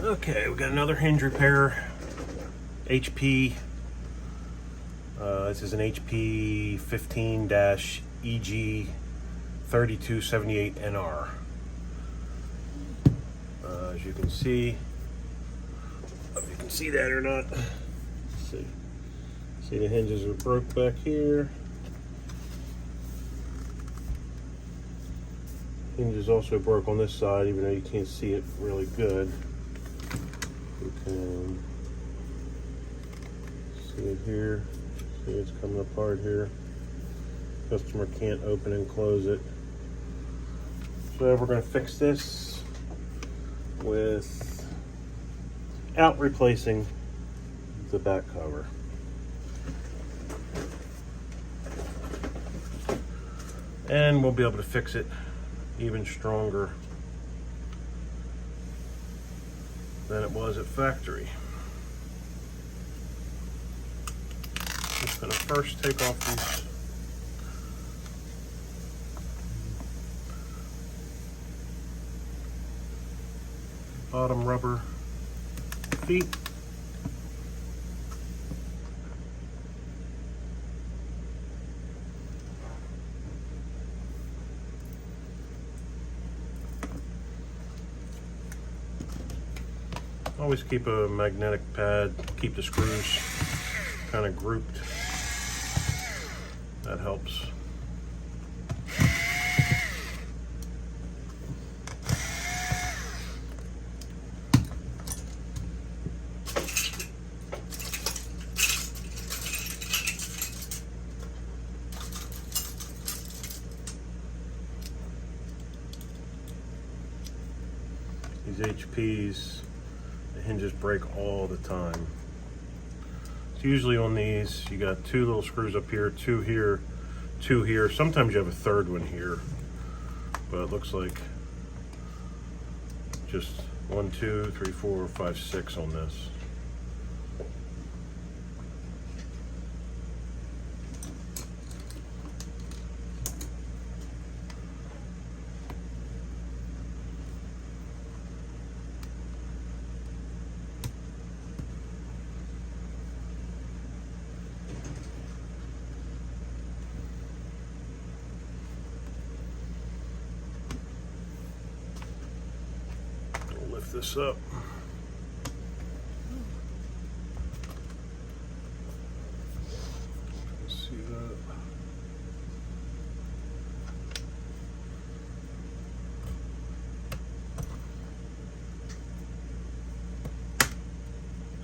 Okay, we got another hinge repair. HP. This is an HP 15-EG 3278NR. As you can see, I don't know if you can see that or not. Let's see the hinges are broke back here. Hinges also broke on this side, even though you can't see it really good. You can see it here. See it's coming apart here. Customer can't open and close it. So we're going to fix this without replacing the back cover. And we'll be able to fix it even stronger than it was at factory. Just going to first take off these bottom rubber feet. Always keep a magnetic pad, keep the screws kind of grouped. That helps. These HPs, the hinges break all the time. It's usually on these, you got two little screws up here, two here, two here. Sometimes you have a third one here, but it looks like just 1, 2, 3, 4, 5, 6 on this. Lift this up. See that?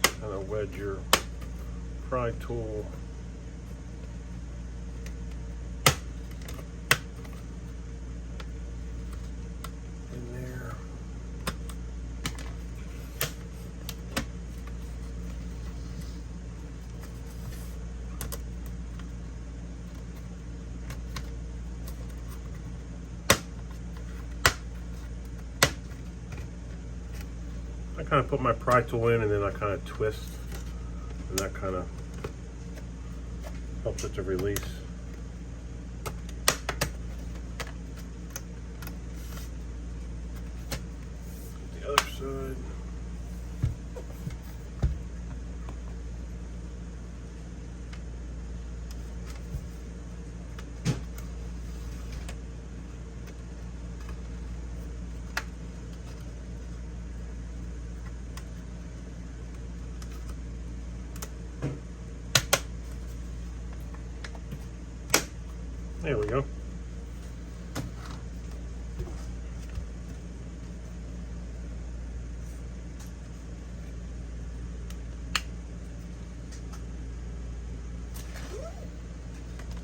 Just kind of wedge your pry tool in there. I kind of put my pry tool in and then I kind of twist, and that kind of helps it to release. The other side. There we go.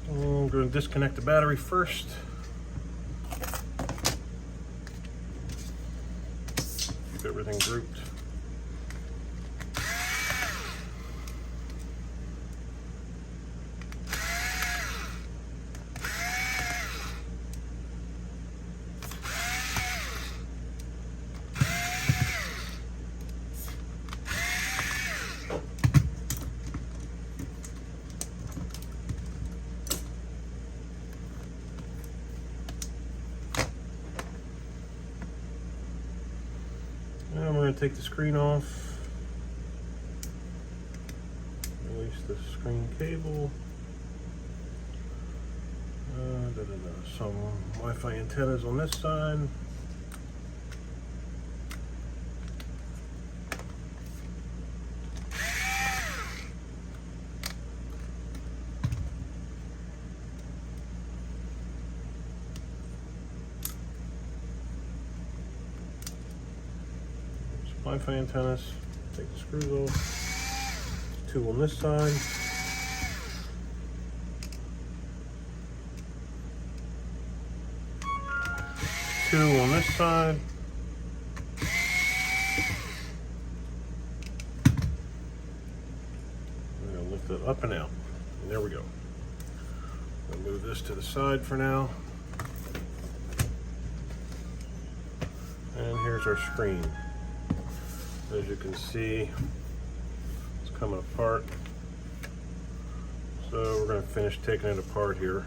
I'm going to disconnect the battery first. Keep everything grouped. going to take the screen off. Release the screen cable. Some Wi-Fi antennas on this side. Wi-Fi antennas. Take the screws off. 2 on this side. Two on this side. We're going to lift it up and out. And there we go. I'll move this to the side for now. And here's our screen. As you can see, it's coming apart. So we're going to finish taking it apart here.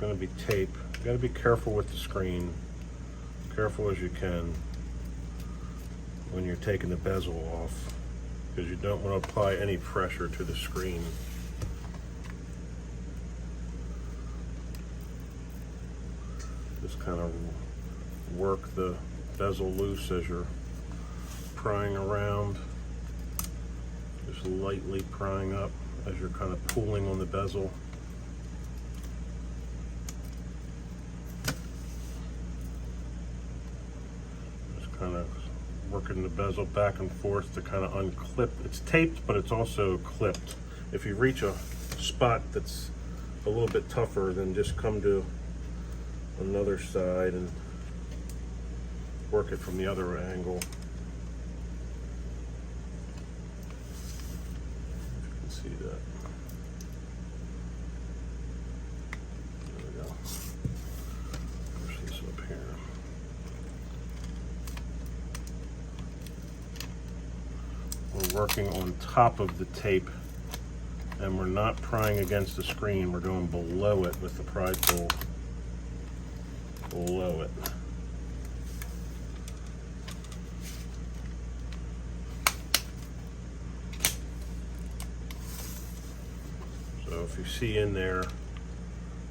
Going to be tape. You got to be careful with the screen, careful as you can when you're taking the bezel off, because you don't want to apply any pressure to the screen. Just kind of work the bezel loose as you're prying around, just lightly prying up as you're kind of pulling on the bezel. Kind of working the bezel back and forth to kind of unclip. It's taped, but it's also clipped. If you reach a spot that's a little bit tougher, then just come to another side and work it from the other angle. You can see that. There we go. Push this up here. We're working on top of the tape, and we're not prying against the screen. We're going below it with the pry tool. Below it. So if you see in there,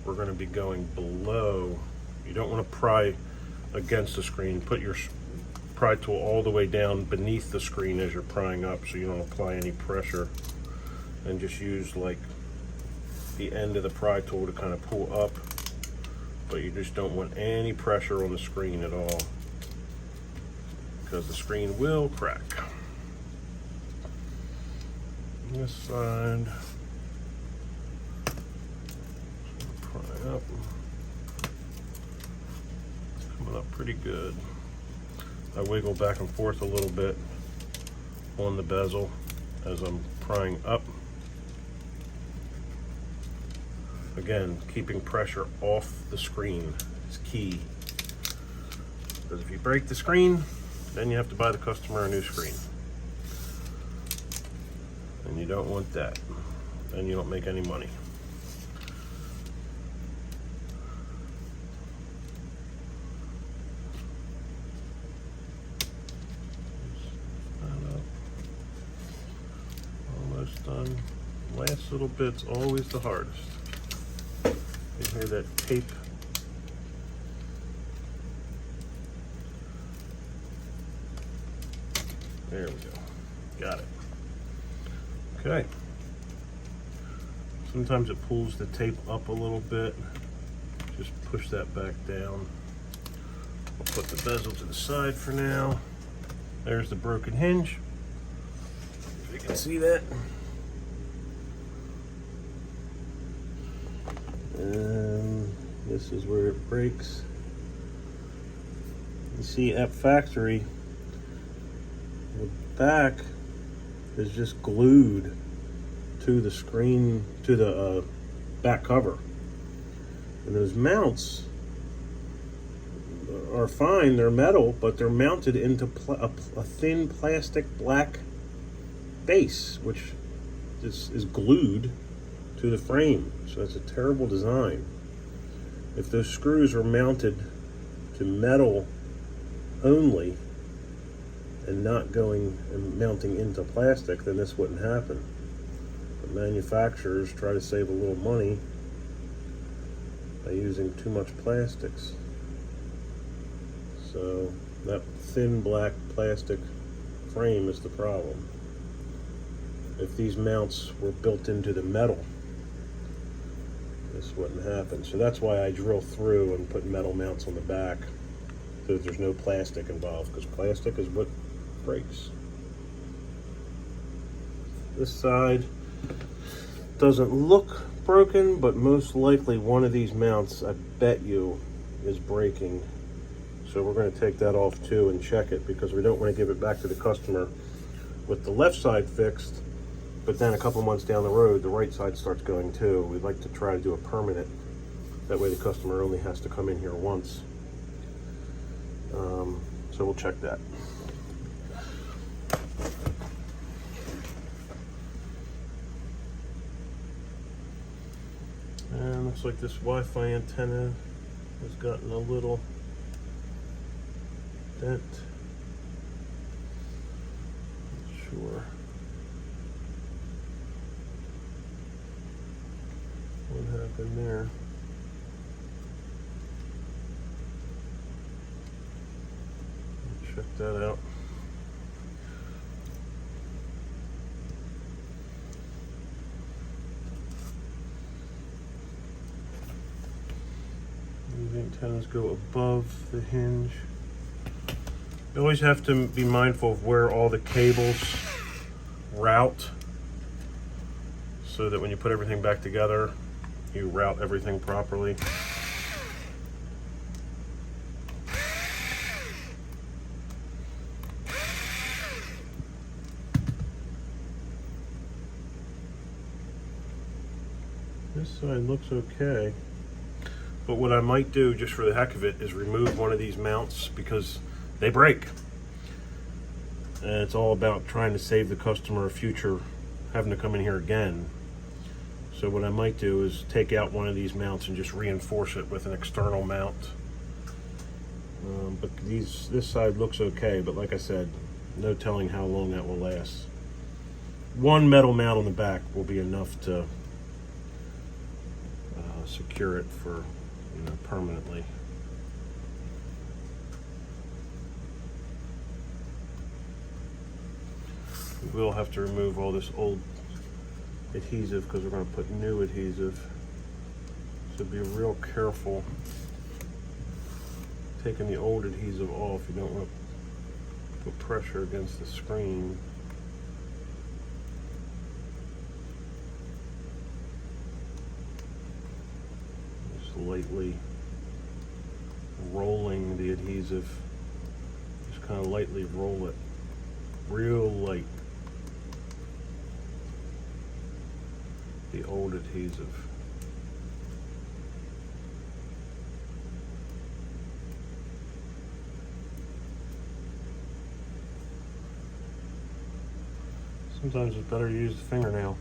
we're going to be going below. You don't want to pry against the screen. Put your pry tool all the way down beneath the screen as you're prying up, so you don't apply any pressure, and just use like the end of the pry tool to kind of pull up, but you just don't want any pressure on the screen at all, because the screen will crack. This side, pry up. It's coming up pretty good. I wiggle back and forth a little bit on the bezel as I'm prying up. Again, keeping pressure off the screen is key, because if you break the screen, then you have to buy the customer a new screen. And you don't want that. Then you don't make any money. Done. Last little bit's always the hardest. You hear that tape? There we go. Got it. Okay. Sometimes it pulls the tape up a little bit. Just push that back down. I'll put the bezel to the side for now. There's the broken hinge. If you can see that. And this is where it breaks. You see at factory, the back is just glued to the screen, to the back cover. And those mounts are fine, they're metal, but they're mounted into a thin plastic black base, which is glued to the frame. So it's a terrible design. If those screws were mounted to metal only and not going and mounting into plastic, then this wouldn't happen. But manufacturers try to save a little money by using too much plastics. So that thin black plastic frame is the problem. If these mounts were built into the metal, this wouldn't happen. So that's why I drill through and put metal mounts on the back, so that there's no plastic involved, because plastic is what breaks. This side doesn't look broken, but most likely one of these mounts, I bet you, is breaking. So we're going to take that off too and check it, because we don't want to give it back to the customer with the left side fixed, but then a couple months down the road the right side starts going too. We'd like to try to do a permanent. That way the customer only has to come in here once. So we'll check that. And looks like this Wi-Fi antenna has gotten a little dent. Not sure what happened there. Check that out. These antennas go above the hinge. You always have to be mindful of where all the cables route, so that when you put everything back together, you route everything properly. This side looks okay, but what I might do, just for the heck of it, is remove one of these mounts, because they break. And it's all about trying to save the customer a future having to come in here again. So what I might do is take out one of these mounts and just reinforce it with an external mount. But this side looks okay, but like I said, no telling how long that will last. One metal mount on the back will be enough to secure it for, permanently. We will have to remove all this old adhesive, because we're going to put new adhesive. So be real careful taking the old adhesive off. You don't want to put pressure against the screen. Just lightly rolling the adhesive. Just kind of lightly roll it. Real light. The old adhesive. Sometimes it's better to use the fingernail.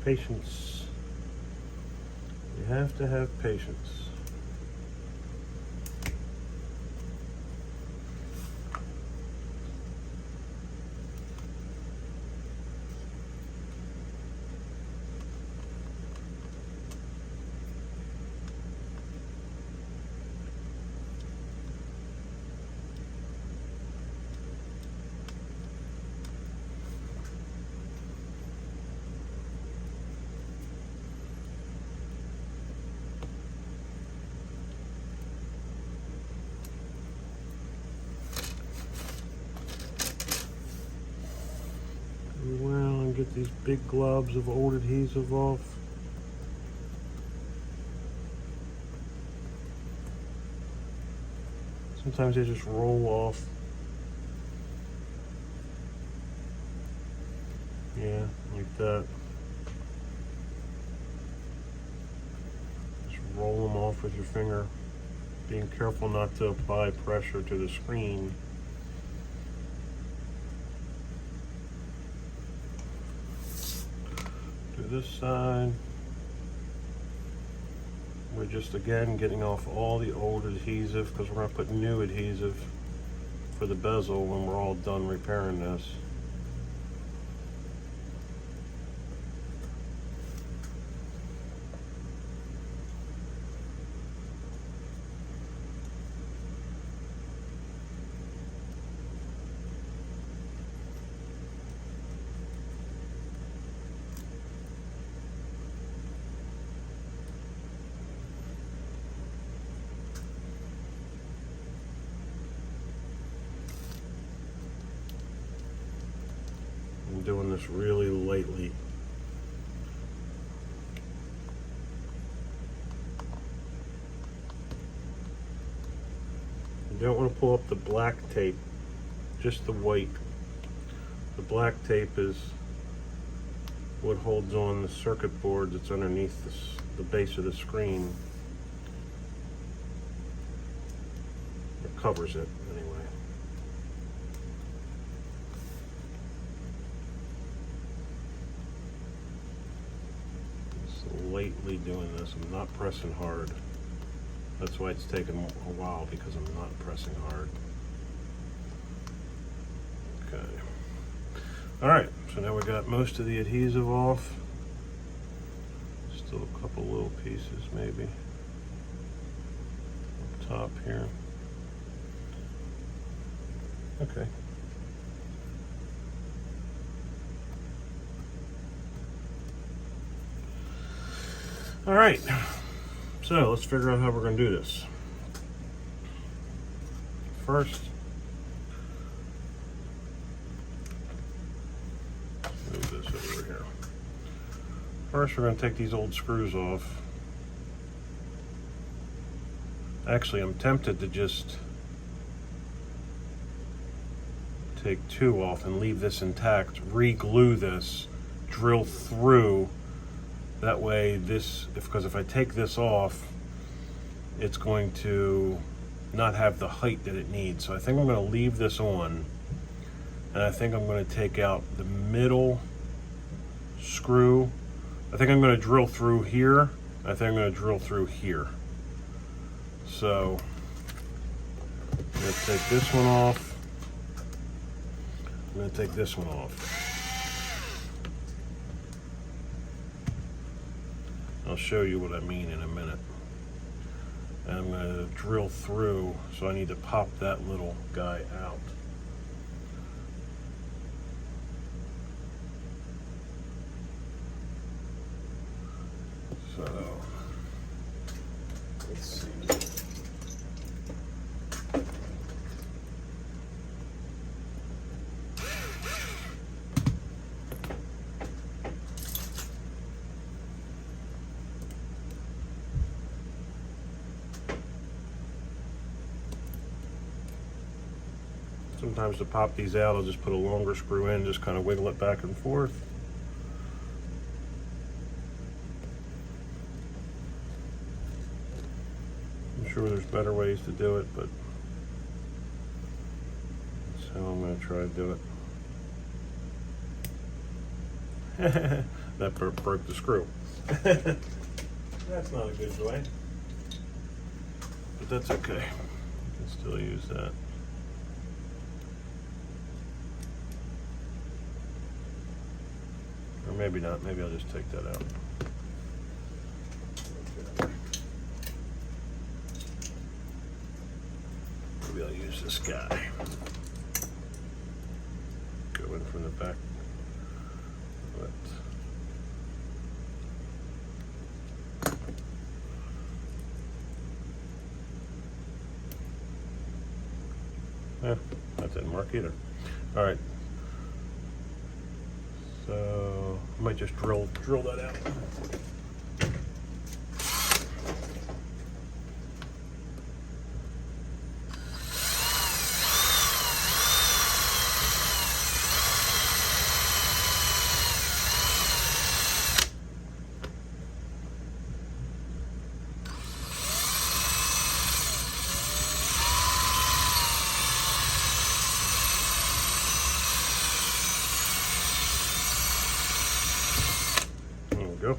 Patience. You have to have patience. get these big globs of old adhesive off. Sometimes they just roll off. Yeah, like that. Just roll them off with your finger. Being careful not to apply pressure to the screen. To this side. We're just again getting off all the old adhesive because we're going to put new adhesive for the bezel when we're all done repairing this. I'm doing this really lightly. You don't want to pull up the black tape, just the white. The black tape is what holds on the circuit board that's underneath the base of the screen. It covers it anyway. Lightly doing this. I'm not pressing hard. That's why it's taken a while, because I'm not pressing hard. Okay. Alright, so now we got most of the adhesive off. Still a couple little pieces maybe up top here. Okay. All right, so let's figure out how we're going to do this. First, move this over here. First, we're going to take these old screws off. Actually, I'm tempted to just take two off and leave this intact, re-glue this, drill through. That way because if I take this off, it's going to not have the height that it needs. So I think I'm going to leave this on, and I think I'm going to take out the middle screw. I think I'm going to drill through here. I think I'm going to drill through here. So I'm going to take this one off. I'm going to take this one off. I'll show you what I mean in a minute. And I'm going to drill through, so I need to pop that little guy out. So, let's see. Sometimes to pop these out, I'll just put a longer screw in, just kind of wiggle it back and forth. I'm sure there's better ways to do it, but that's how I'm going to try to do it. That broke the screw. That's not a good way, but that's okay. You can still use that. Or maybe not, maybe I'll just take that out. Okay. Maybe I'll use this guy. Go in from the back. That didn't work either. All right. So I might just drill that out. Go.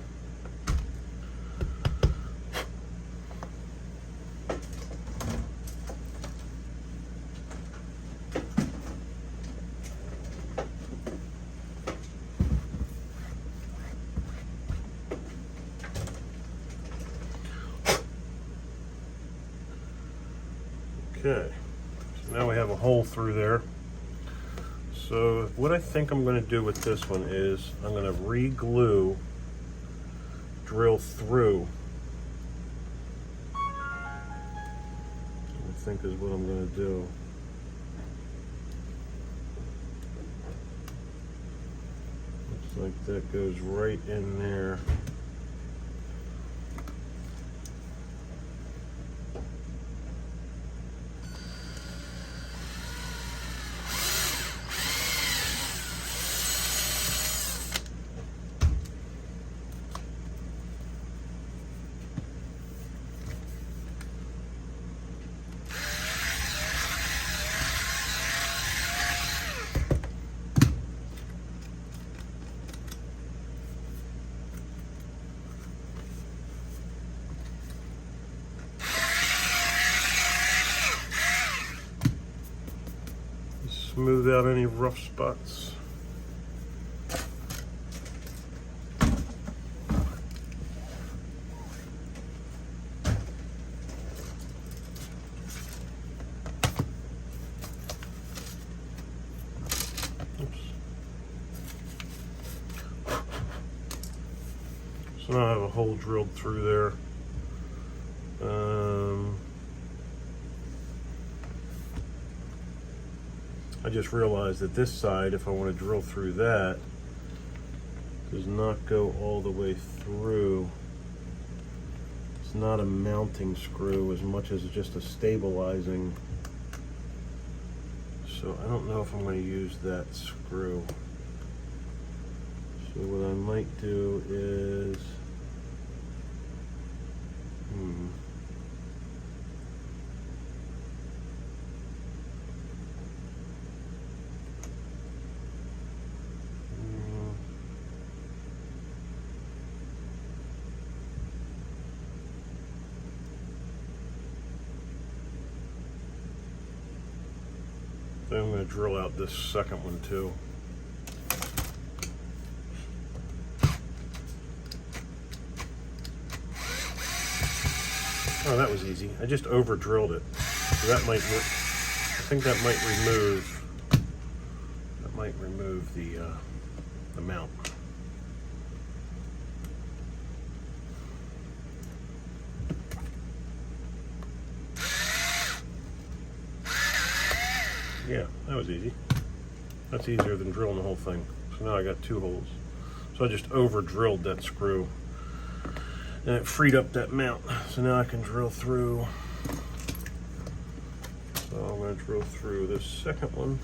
Okay, so now we have a hole through there. So what I think I'm going to do with this one is I'm going to re-glue, drill through, I think is what I'm going to do. Looks like that goes right in there. Smooth out any rough spots. Oops. So now I have a hole drilled through there. I just realized that this side, if I want to drill through that, does not go all the way through. It's not a mounting screw as much as just a stabilizing. So I don't know if I'm going to use that screw. So what I might do is, then I'm going to drill out this second one too. Oh, that was easy. I just over drilled it. So that might, I think that might remove the mount. Yeah, that was easy. That's easier than drilling the whole thing. So now I got two holes. So I just over drilled that screw and it freed up that mount. So now I can drill through. So I'm going to drill through this second one.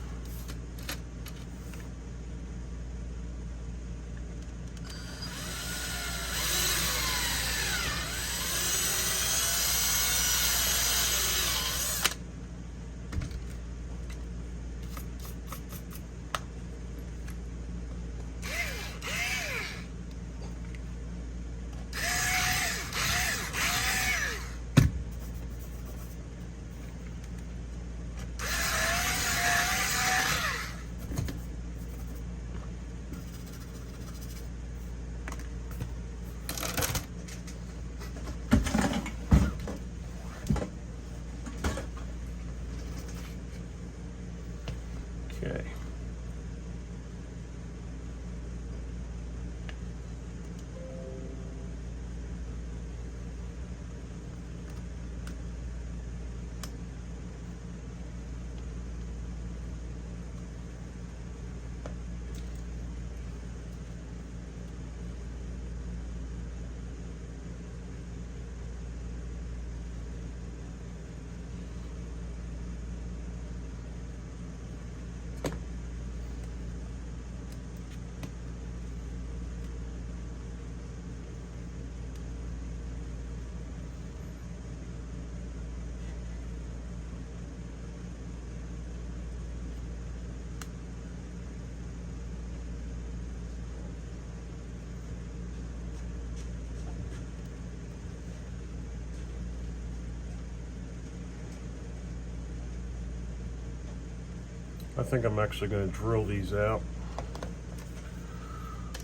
I think I'm actually going to drill these out.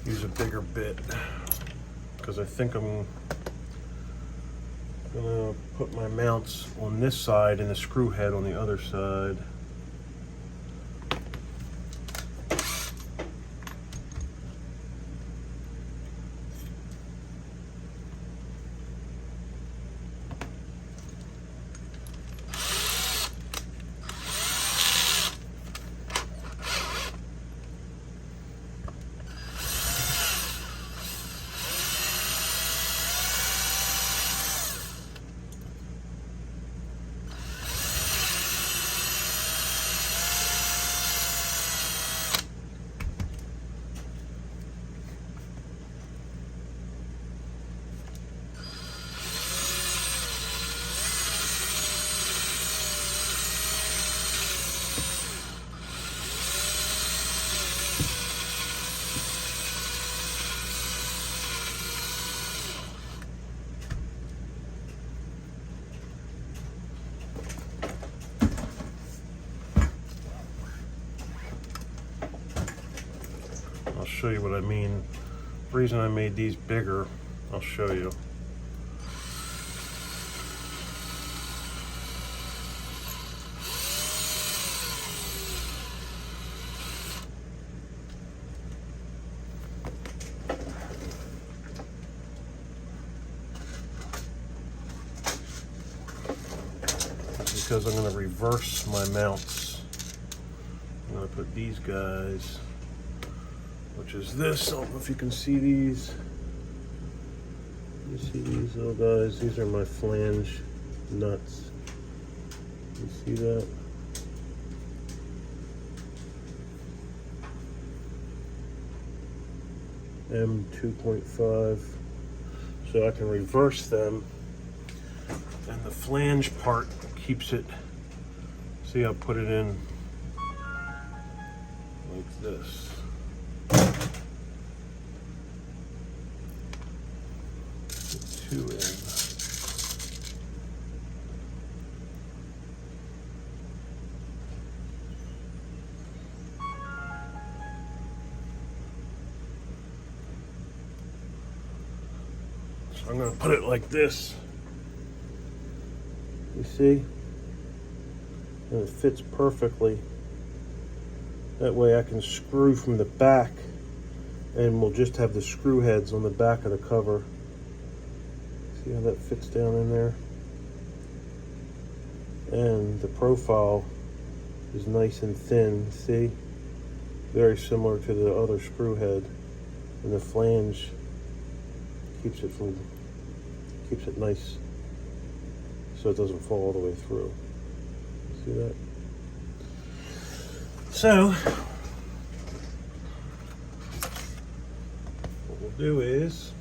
Use a bigger bit because I think I'm going to put my mounts on this side and the screw head on the other side. I'll show you what I mean. The reason I made these bigger, I'll show you. Because I'm going to reverse my mounts. I'm going to put these guys, which is this. I don't know if you can see these. You see these little guys? These are my flange nuts. You see that? M2.5. So I can reverse them, and the flange part keeps it. See, I'll put it in like this. Two in. So I'm going to put it like this. You see? And it fits perfectly. That way I can screw from the back, and we'll just have the screw heads on the back of the cover. See how that fits down in there? And the profile is nice and thin, see? Very similar to the other screw head. And the flange keeps it nice so it doesn't fall all the way through. See that? So what we'll do is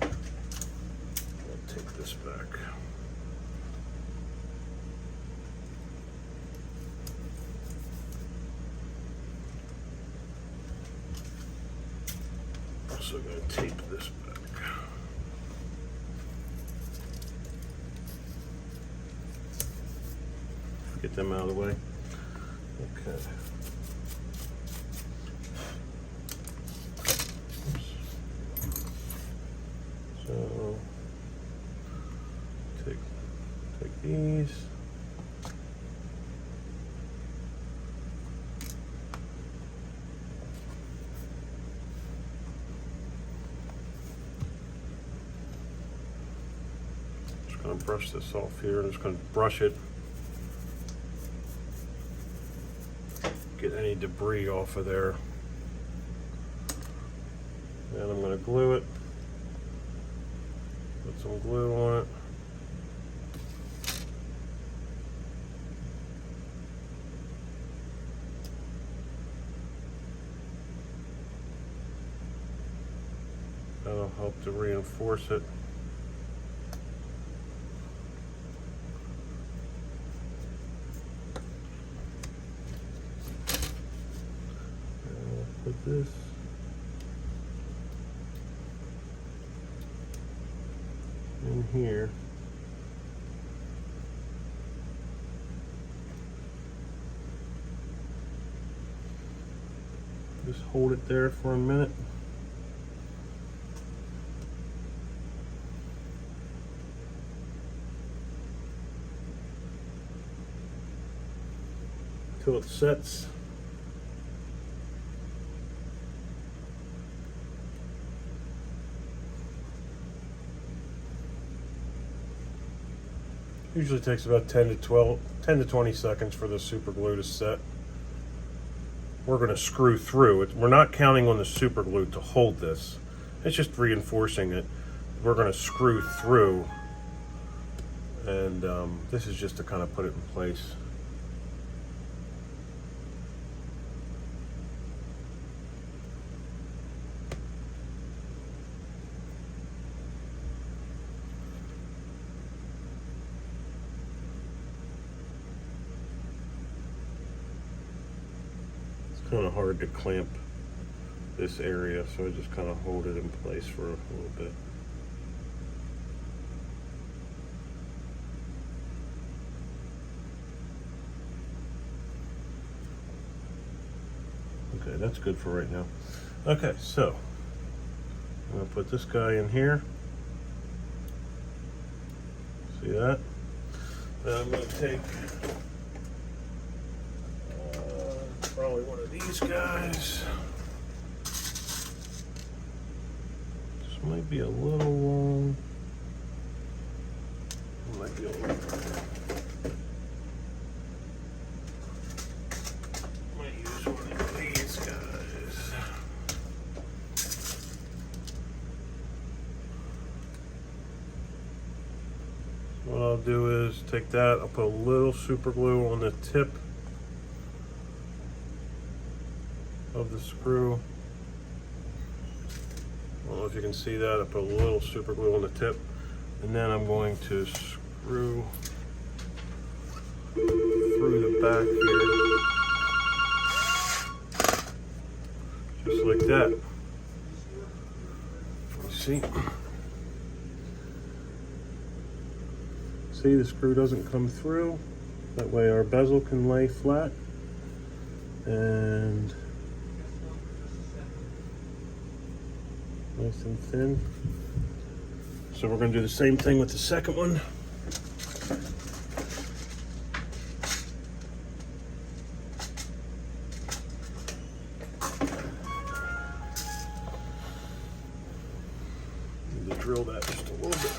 I'll take this back. Also going to tape this back. Get them out of the way. Okay. So take these. Just gonna brush this off here. I'm just gonna brush it. Get any debris off of there. And I'm going to glue it. Put some glue on it. That'll help to reinforce it. Put this in here. Just hold it there for a minute. Until it sets. Usually takes about 10 to 20 seconds for the super glue to set. We're going to screw through it. We're not counting on the super glue to hold this. It's just reinforcing it. We're going to screw through, and this is just to kind of put it in place. Kind of hard to clamp this area, so I just kind of hold it in place for a little bit. Okay, that's good for right now. Okay, so I'm gonna put this guy in here. See that? Then I'm gonna take probably one of these guys. This might be a little long. It might be a little. Might use one of these guys. What I'll do is take that. I'll put a little super glue on the tip of the screw. I don't know if you can see that. I put a little super glue on the tip, and then I'm going to screw through the back here, just like that. See? See, the screw doesn't come through. That way our bezel can lay flat, and nice and thin. So we're going to do the same thing with the second one. Need to drill that just a little bit.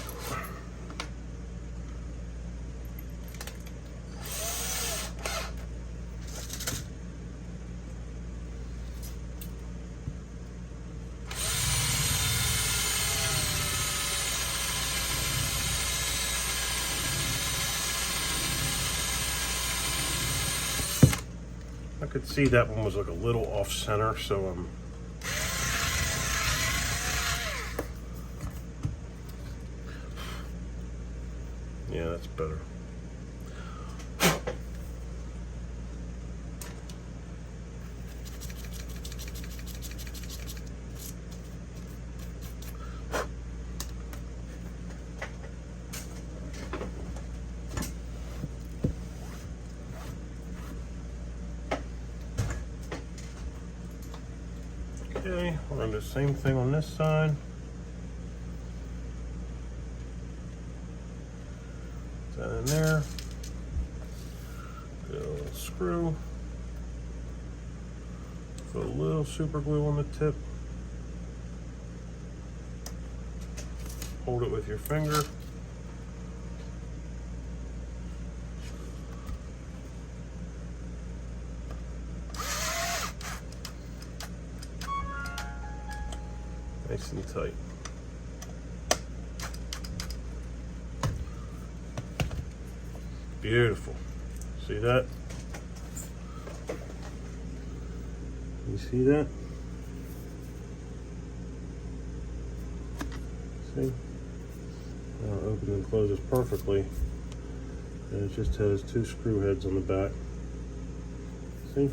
I could see that one was like a little off center, so yeah, that's better. Okay, we're going to do the same thing on this side. Put that in there. Put a little screw. Put a little super glue on the tip. Hold it with your finger. Nice and tight. Beautiful. See that? You see that? See? Now it opens and closes perfectly. And it just has two screw heads on the back. See?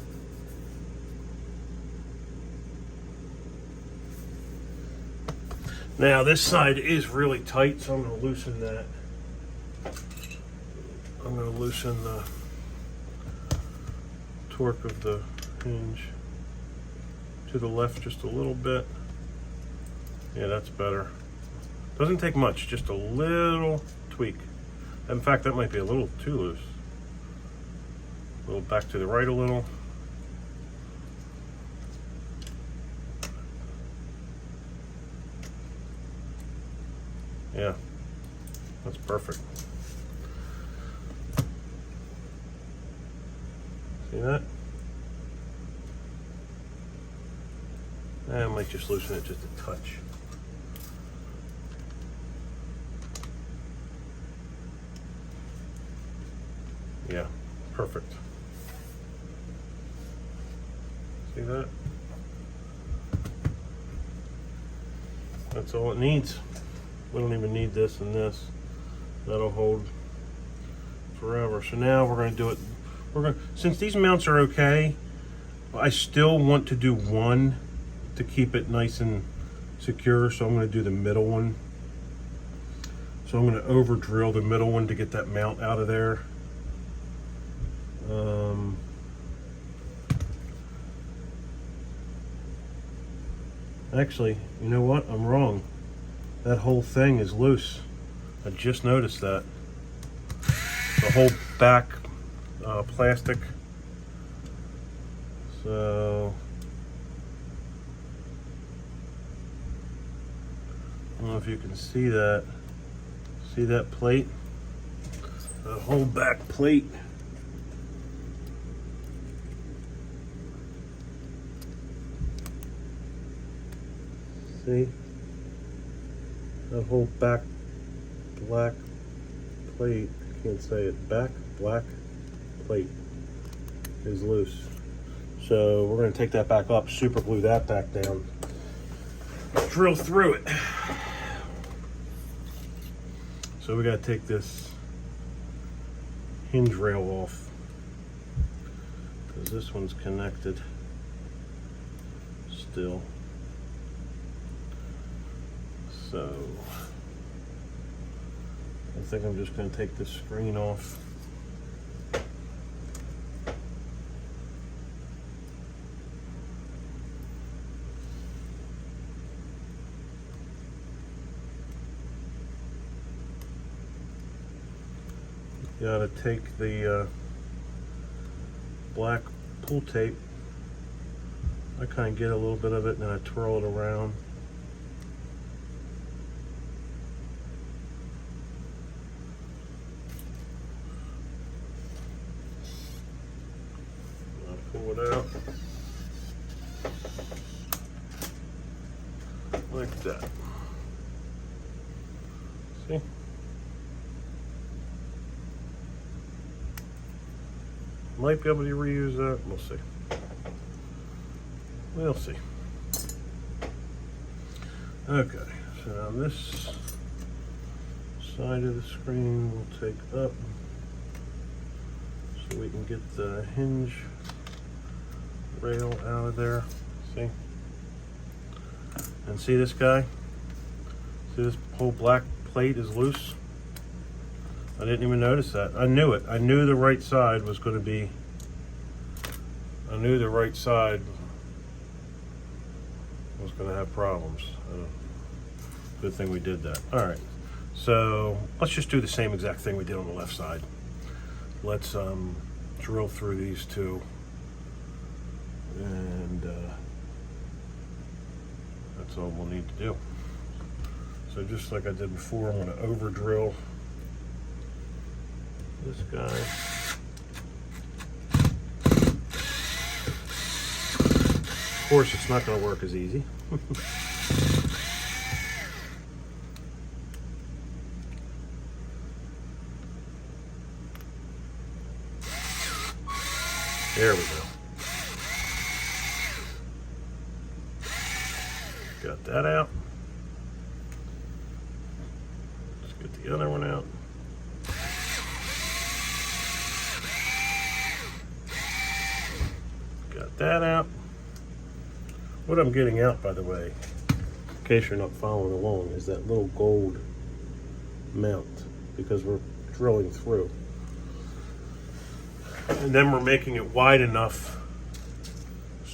Now this side is really tight, so I'm going to loosen that. I'm going to loosen the torque of the hinge to the left just a little bit. Yeah, that's better. Doesn't take much, just a little tweak. In fact, that might be a little too loose. A little back to the right a little. Yeah, that's perfect. See that? I might just loosen it just a touch. Yeah, perfect. See that? That's all it needs. We don't even need this and this. That'll hold forever. So now we're going to do it. Since these mounts are okay, I still want to do one to keep it nice and secure. So I'm going to do the middle one. So I'm going to over drill the middle one to get that mount out of there. Actually, you know what? I'm wrong. That whole thing is loose. I just noticed that. The whole back plastic. So I don't know if you can see that. See that plate? The whole back plate. See? That whole back black plate, I can't say it, back black plate is loose. So we're going to take that back up, super glue that back down, drill through it. So we got to take this hinge rail off because this one's connected still. So I think I'm just going to take this screen off. You got to take the black pull tape. I kind of get a little bit of it and then I twirl it around. Pull it out like that. See? Might be able to reuse that. We'll see. We'll see. Okay, so now this side of the screen we'll take up so we can get the hinge rail out of there. See? And see this guy? See this whole black plate is loose? I didn't even notice that. I knew it. I knew the right side was going to be, I knew the right side was going to have problems. Good thing we did that. All right. So let's just do the same exact thing we did on the left side. Let's drill through these two. And that's all we'll need to do. So just like I did before, I'm going to over drill this guy. Of course, it's not going to work as easy. There we go. Got that out. Let's get the other one out. Got that out. What I'm getting out, by the way, in case you're not following along, is that little gold mount, because we're drilling through. And then we're making it wide enough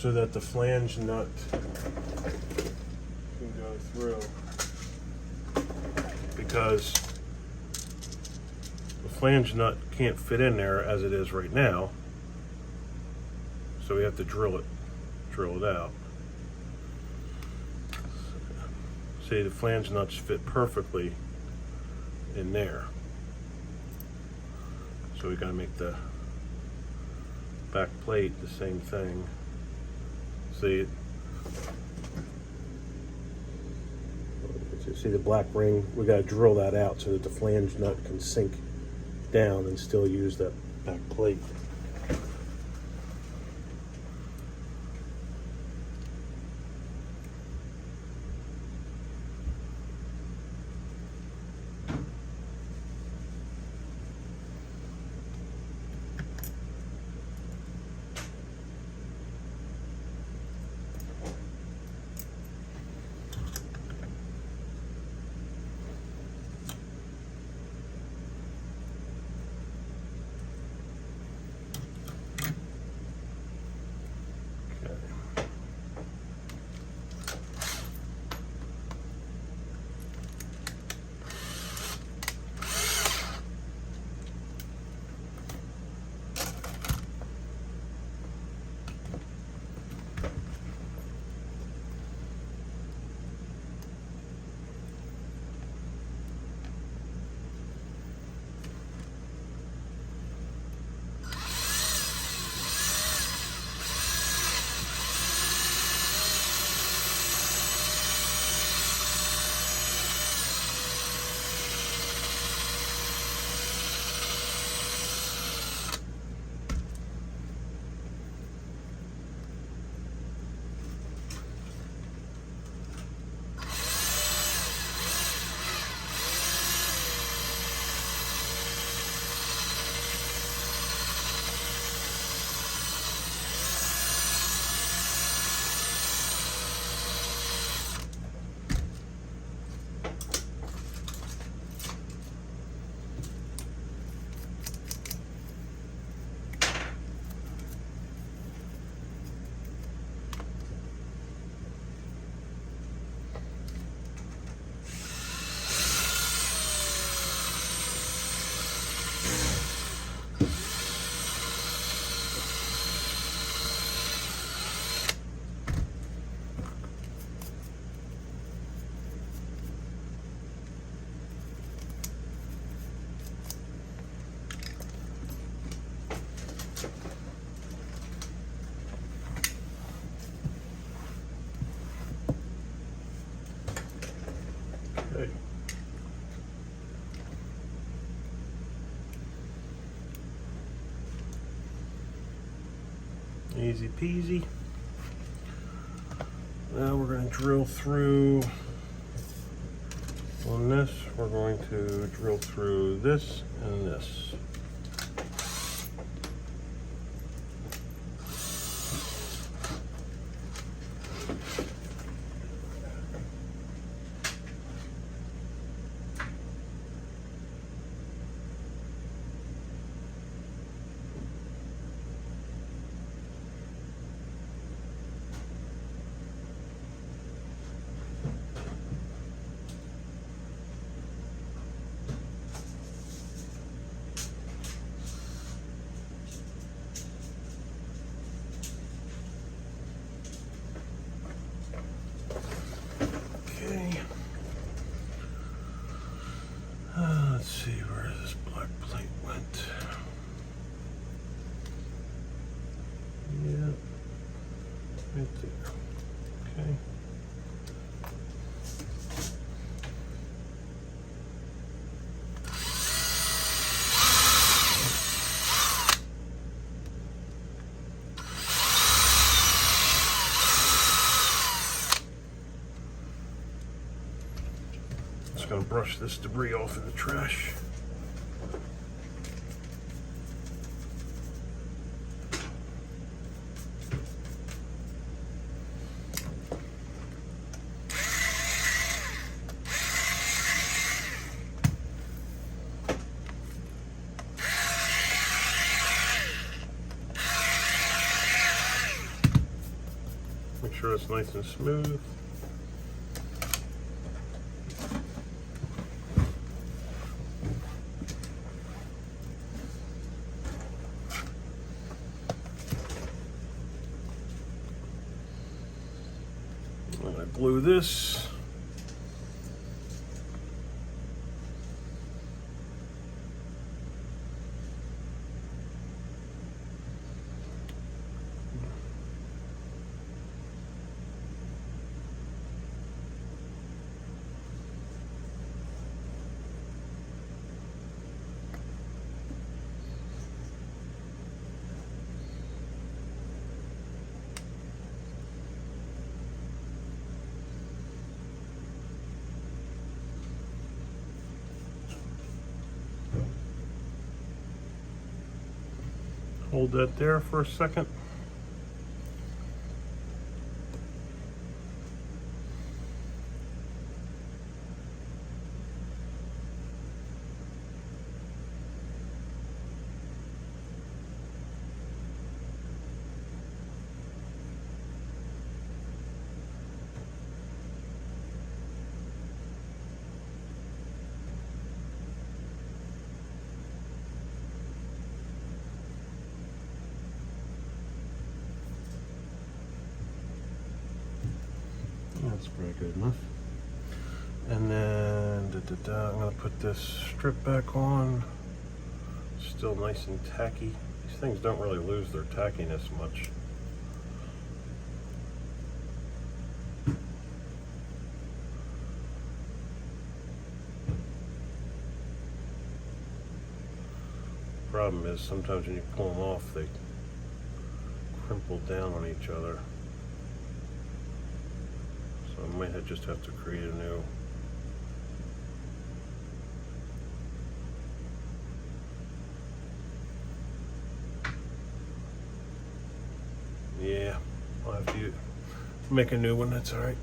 so that the flange nut can go through, because the flange nut can't fit in there as it is right now, so we have to drill it out. See, the flange nuts fit perfectly in there, so we got to make the back plate the same thing. See the black ring? We got to drill that out so that the flange nut can sink down and still use that back plate. Okay. Easy peasy. Now we're going to drill through on this. We're going to drill through this and this. Let's see where this black plate went. Yeah, right there. Okay. Just gonna brush this debris off in the trash. sure it's nice and smooth. I'm going to glue this. Hold that there for a second. That's pretty good enough. And then I'm going to put this strip back on. Still nice and tacky. These things don't really lose their tackiness much. Problem is sometimes when you pull them off, they crimple down on each other. So I might just have to create a new. Yeah, I'll have to make a new one, that's all right.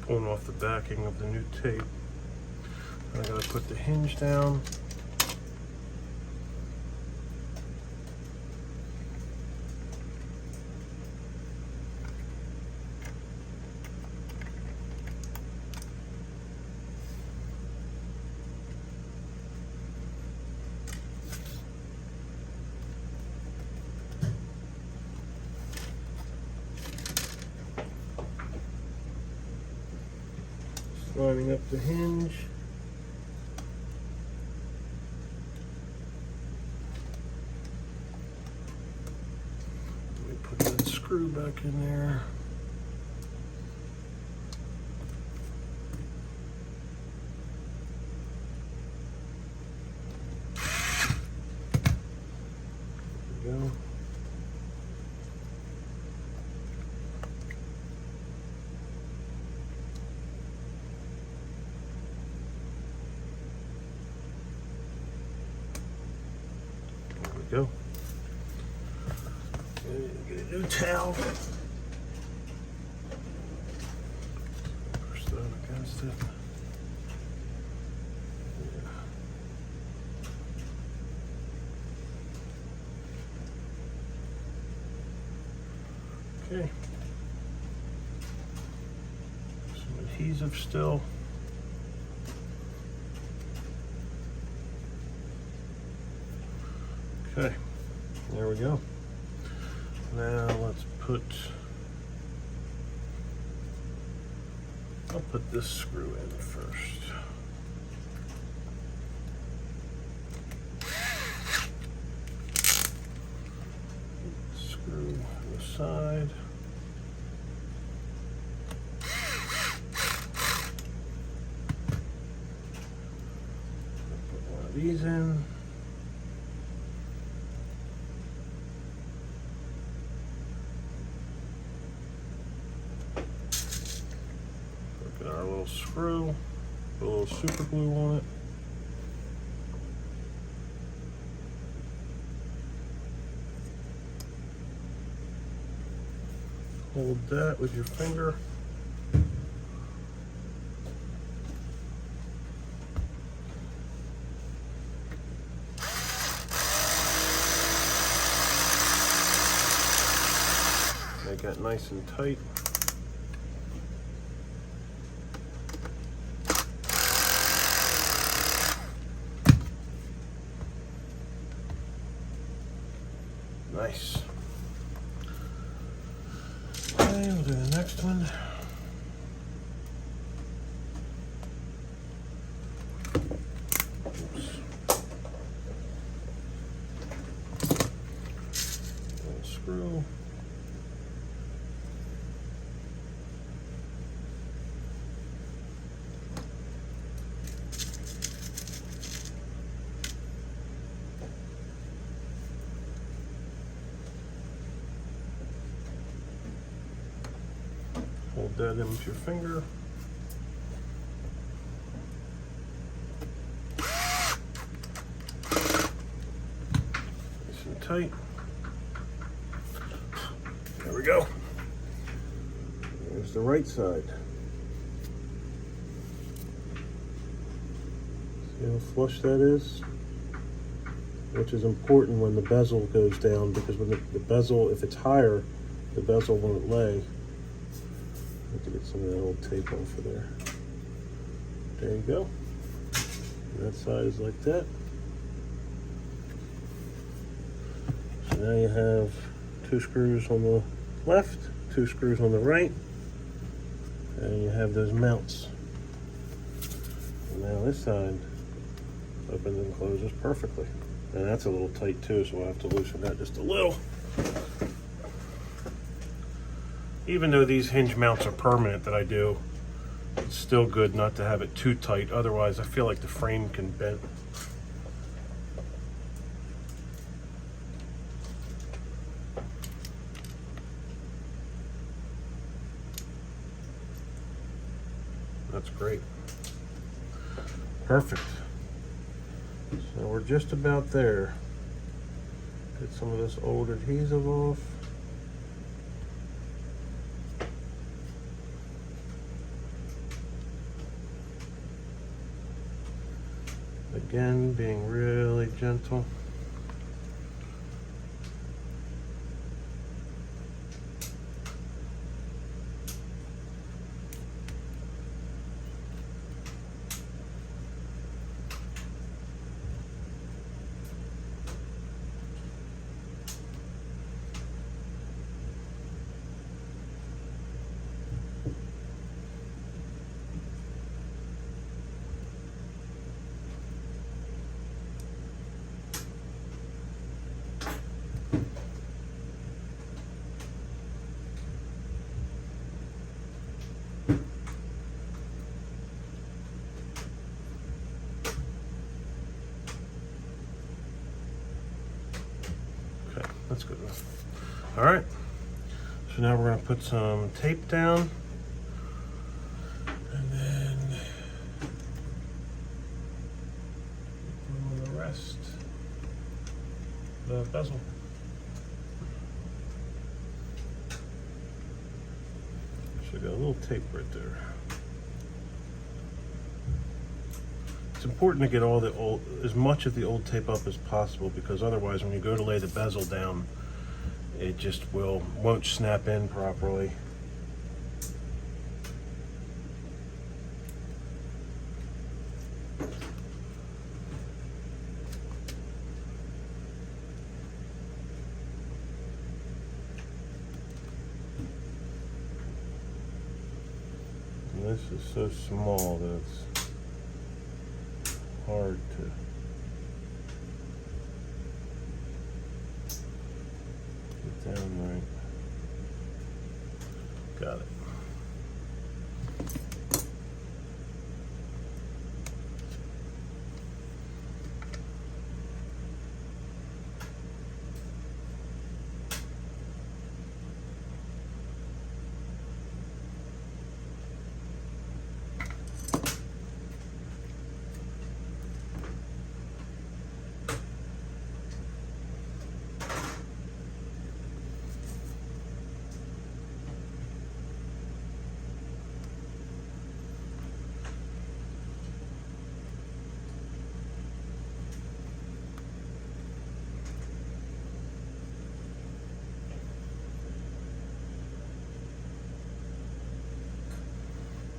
Pulling off the backing of the new tape. I gotta put the hinge down. lining up the hinge. Let me put that screw back in there. There we go. Go. Get a new towel. Push that against it. Yeah. Okay. Some adhesive still. Okay, there we go. Now I'll put this screw in first. Screw on the side. Put one of these in. Our little screw, put a little super glue on it. Hold that with your finger. Make that nice and tight. Nice. Okay, we'll do the next one. Oops. Little screw. Hold that in with your finger. Nice and tight. There we go. There's the right side. See how flush that is? Which is important when the bezel goes down, because when the bezel, if it's higher, the bezel won't lay. Have to get some of that old tape off of there. There you go. And that side is like that. So now you have 2 screws on the left, 2 screws on the right, and you have those mounts. And now this side opens and closes perfectly. And that's a little tight too, so I'll have to loosen that just a little. Even though these hinge mounts are permanent that I do, it's still good not to have it too tight. Otherwise, I feel like the frame can bend. That's great. Perfect. So we're just about there. Get some of this old adhesive off. Again, being really gentle. good enough. All right. So now we're going to put some tape down. And then on the rest, the bezel. So got a little tape right there. It's important to get all the old, as much of the old tape up as possible, because otherwise when you go to lay the bezel down, it just won't snap in properly. And this is so small that it's hard to get down right. Got it.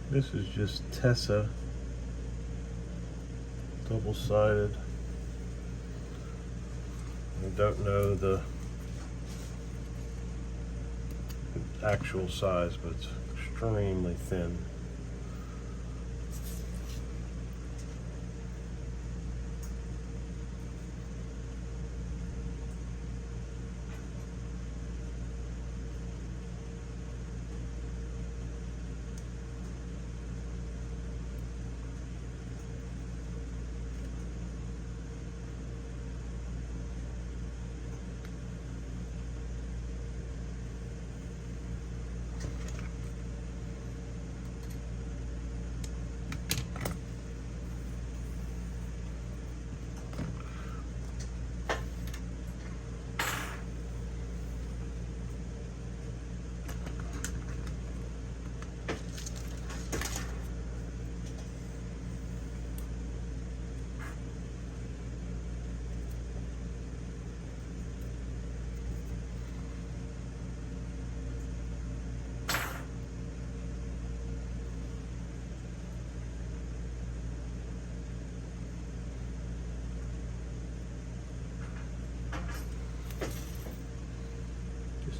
This is just Tessa, double-sided. I don't know the actual size, but it's extremely thin.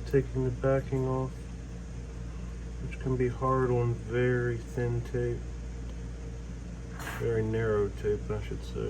Taking the backing off, which can be hard on very thin tape, very narrow tape, I should say.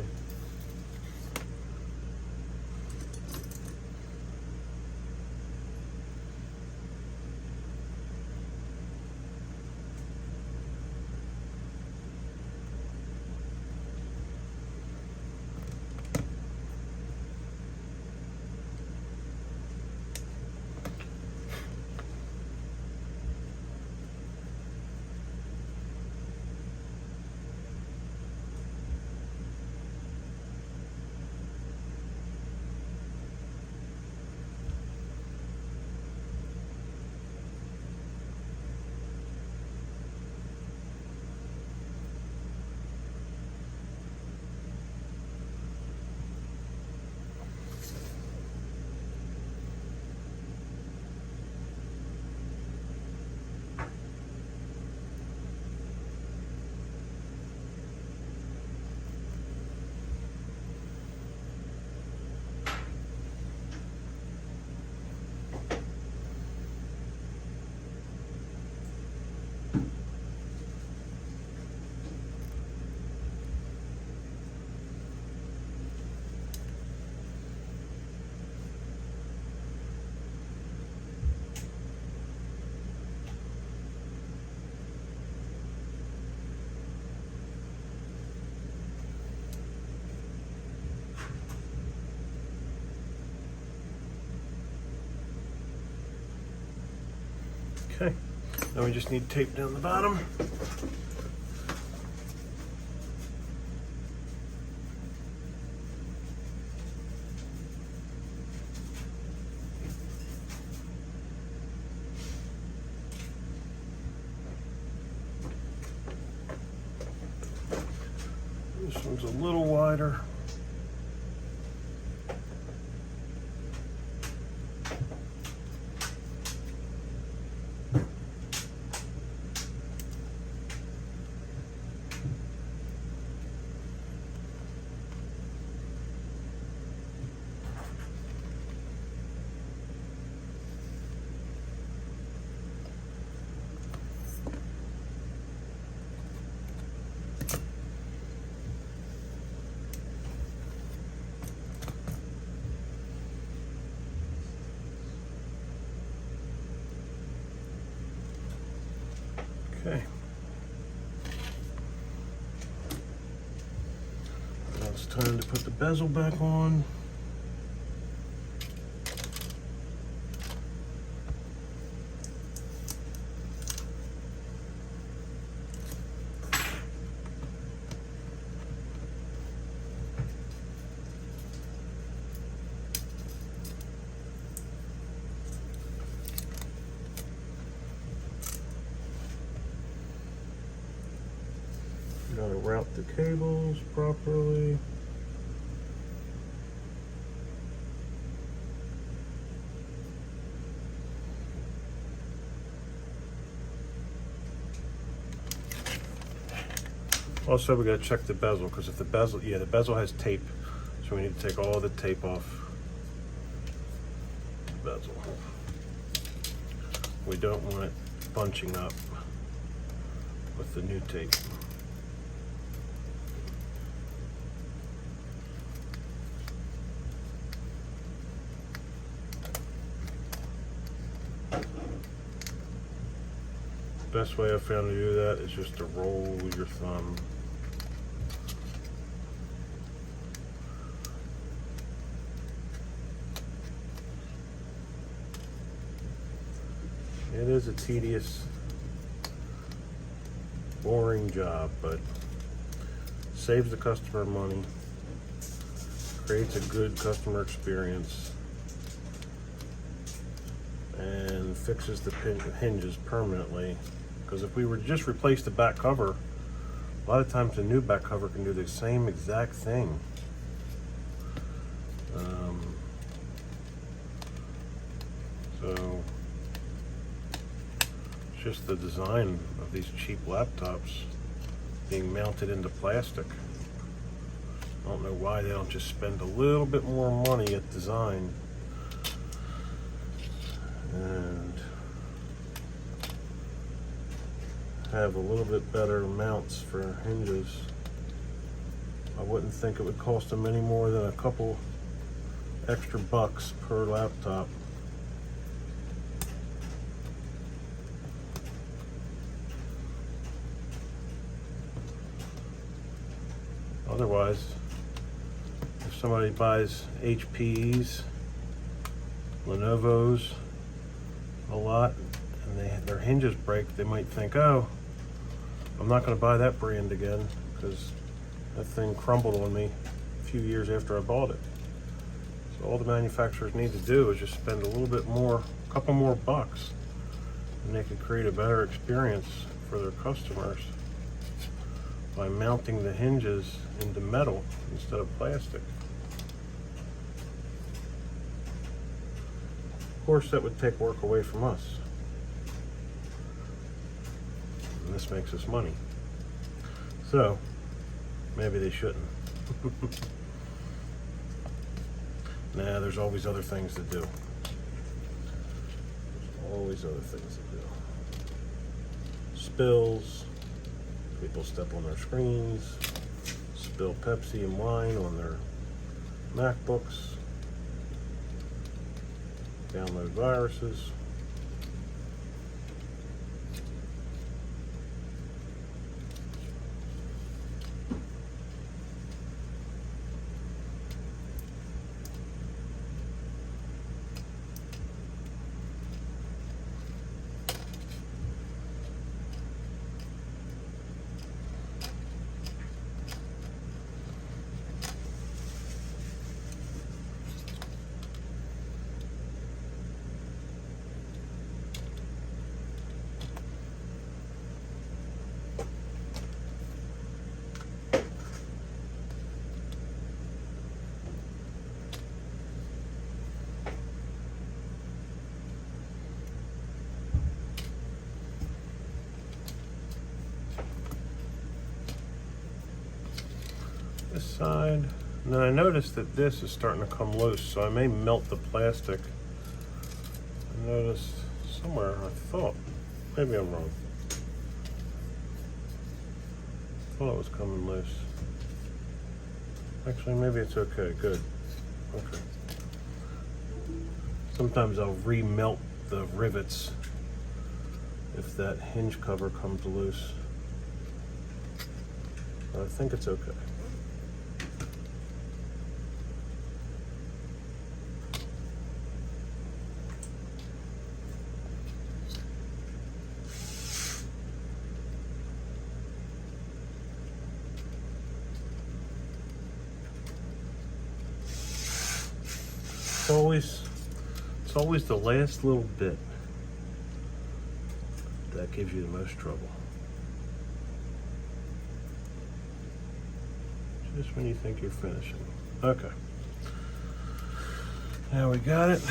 Okay, now we just need tape down the bottom. This one's a little wider. Okay. Now it's time to put the bezel back on. Gotta route the cables properly. Also, we gotta check the bezel, because if the bezel, the bezel has tape, so we need to take all the tape off the bezel. We don't want it bunching up with the new tape. Best way I found to do that is just to roll your thumb. It is a tedious, boring job, but saves the customer money, creates a good customer experience, and fixes the hinges permanently. Because if we were to just replace the back cover, a lot of times the new back cover can do the same exact thing. So it's just the design of these cheap laptops being mounted into plastic. I don't know why they don't just spend a little bit more money at design and have a little bit better mounts for hinges. I wouldn't think it would cost them any more than a couple extra bucks per laptop. Otherwise, if somebody buys HPs, Lenovo's a lot, and their hinges break, they might think, oh, I'm not going to buy that brand again because that thing crumbled on me a few years after I bought it. So all the manufacturers need to do is just spend a little bit more, a couple more bucks, and they can create a better experience for their customers by mounting the hinges into metal instead of plastic. Of course, that would take work away from us. And this makes us money. So, maybe they shouldn't. Nah, there's always other things to do. There's always other things to do. Spills. People step on their screens, spill Pepsi and wine on their MacBooks, download viruses. side. And then I noticed that this is starting to come loose, so I may melt the plastic. I noticed somewhere, I thought, maybe I'm wrong. I thought it was coming loose. Actually, maybe it's okay, good. Okay. Sometimes I'll remelt the rivets if that hinge cover comes loose. But I think it's okay. It's always the last little bit that gives you the most trouble. Just when you think you're finishing. Okay. Now we got it.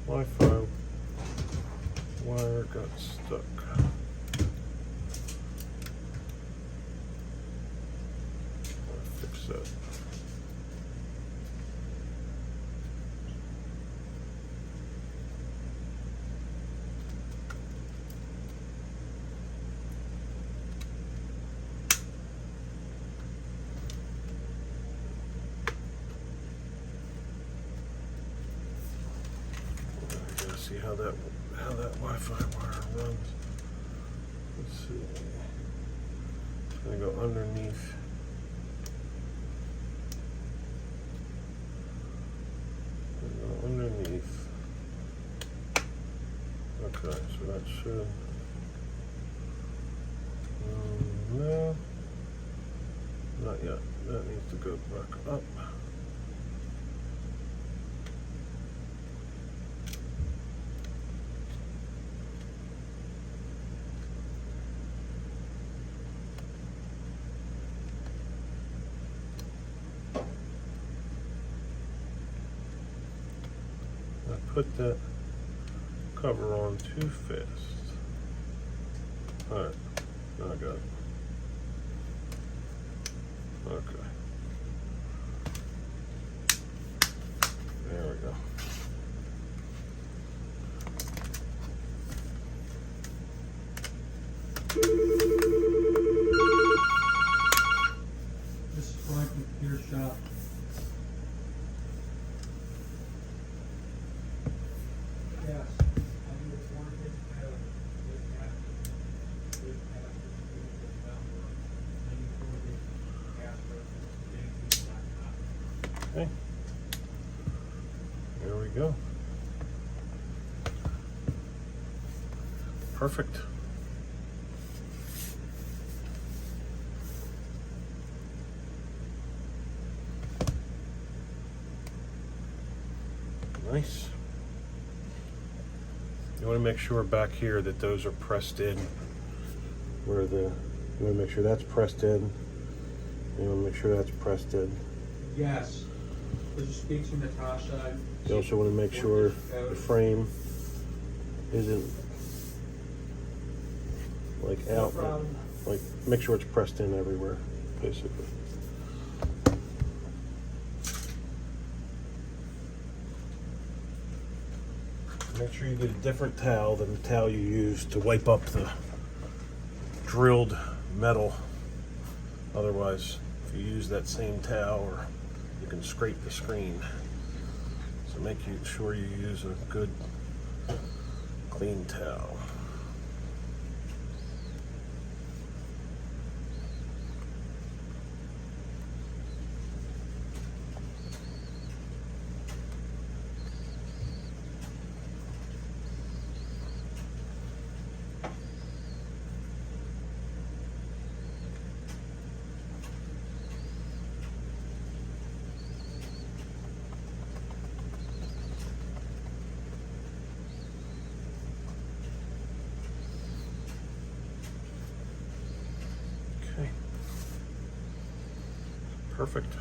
Wi-Fi wire got stuck. I'll fix that. See how that Wi-Fi wire runs. Let's see. It's gonna go underneath. Go underneath. Okay, so that should. No, not yet. That needs to go back up. Put that cover on too fast. All right, now I got it. Okay. There we go. This is Frank with Gear Shop. Yes. Okay. There we go. Perfect. You want to make sure back here that those are pressed in. You want to make sure that's pressed in. You want to make sure that's pressed in. Yes. Could you speak to Natasha? You also want to make sure the frame isn't like out. Like, make sure it's pressed in everywhere, basically. Make sure you get a different towel than the towel you use to wipe up the drilled metal. Otherwise, if you use that same towel, you can scrape the screen. So make sure you use a good, clean towel. Okay. Perfect.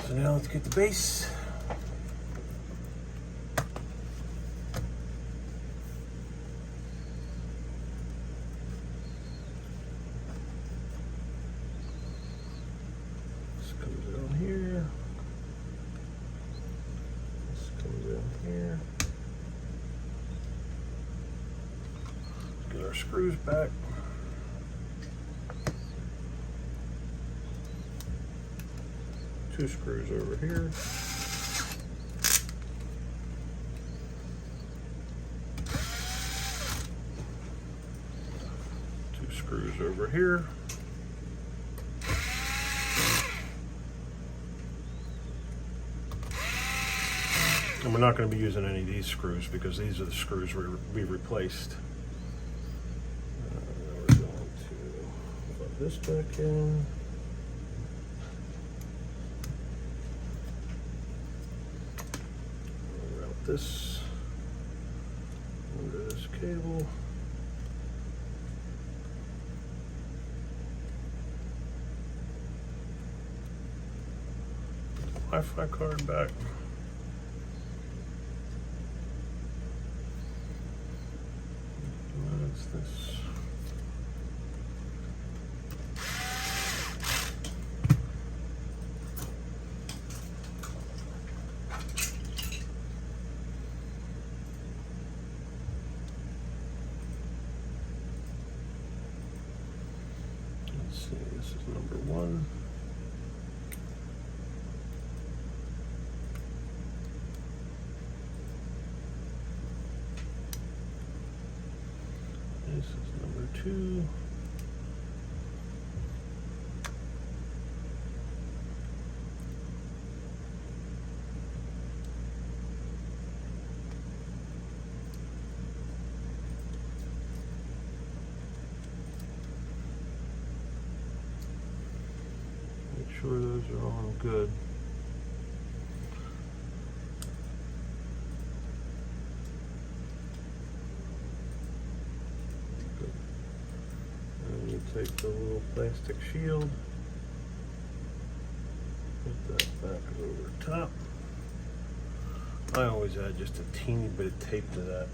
So now let's get the base. This comes down here. This comes down here. Let's get our screws back. Two screws over here. Two screws over here. And we're not going to be using any of these screws because these are the screws we replaced. We're going to put this back in. This under this cable. Wi-Fi card back. What's this? This is number one. This is number two. Make sure those are all good. And you take the little plastic shield, put that back over top. I always add just a teeny bit of tape to that.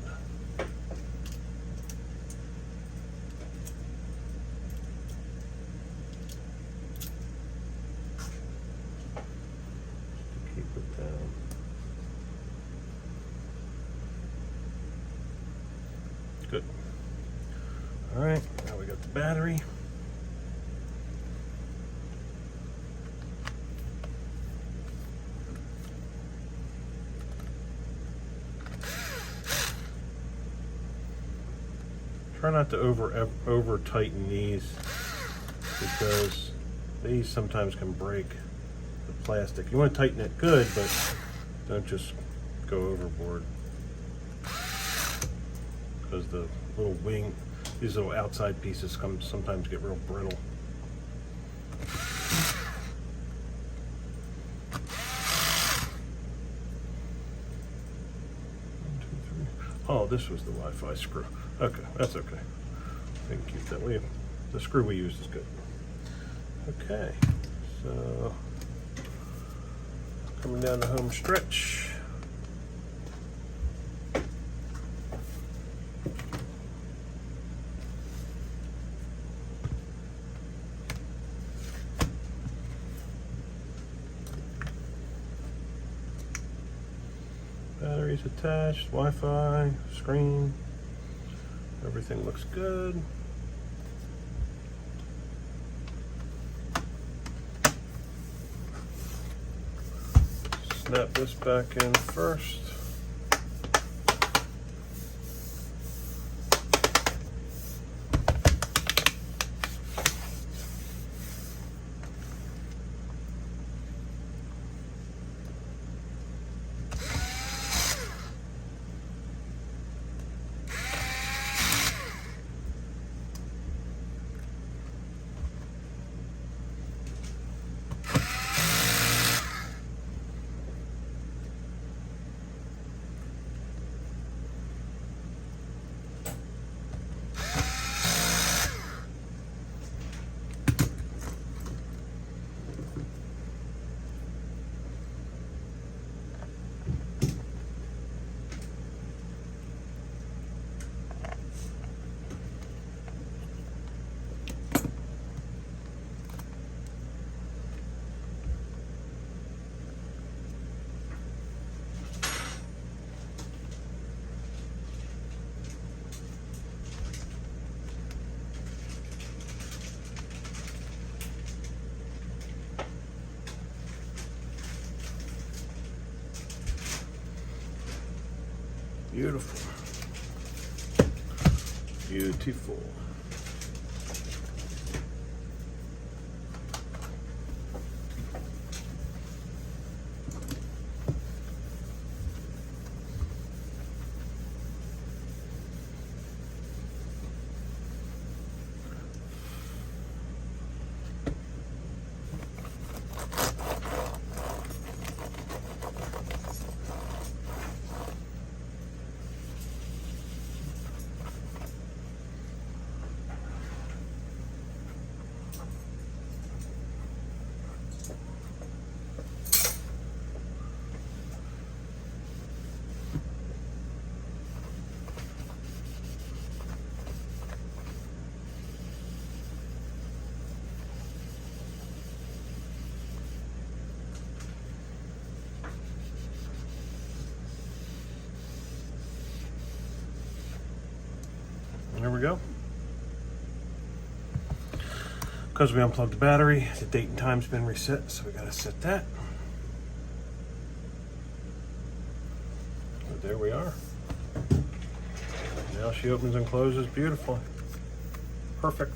Keep it down. Good. All right, now we got the battery. Try not to over tighten these because these sometimes can break the plastic. You want to tighten it good, but don't just go overboard because the little wing, these little outside pieces sometimes get real brittle. this was the Wi-Fi screw. Okay, that's okay. We can keep that. The screw we used is good. Okay, so coming down the home stretch. Batteries attached, Wi-Fi, screen, everything looks good. Snap this back in first. Beautiful. Beautiful. There we go. Because we unplugged the battery, the date and time's been reset, so we gotta set that. But there we are. Now she opens and closes beautifully. Perfect.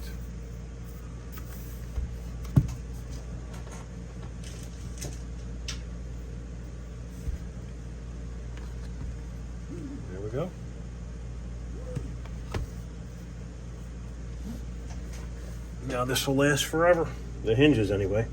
There we go. Now this will last forever. The hinges anyway.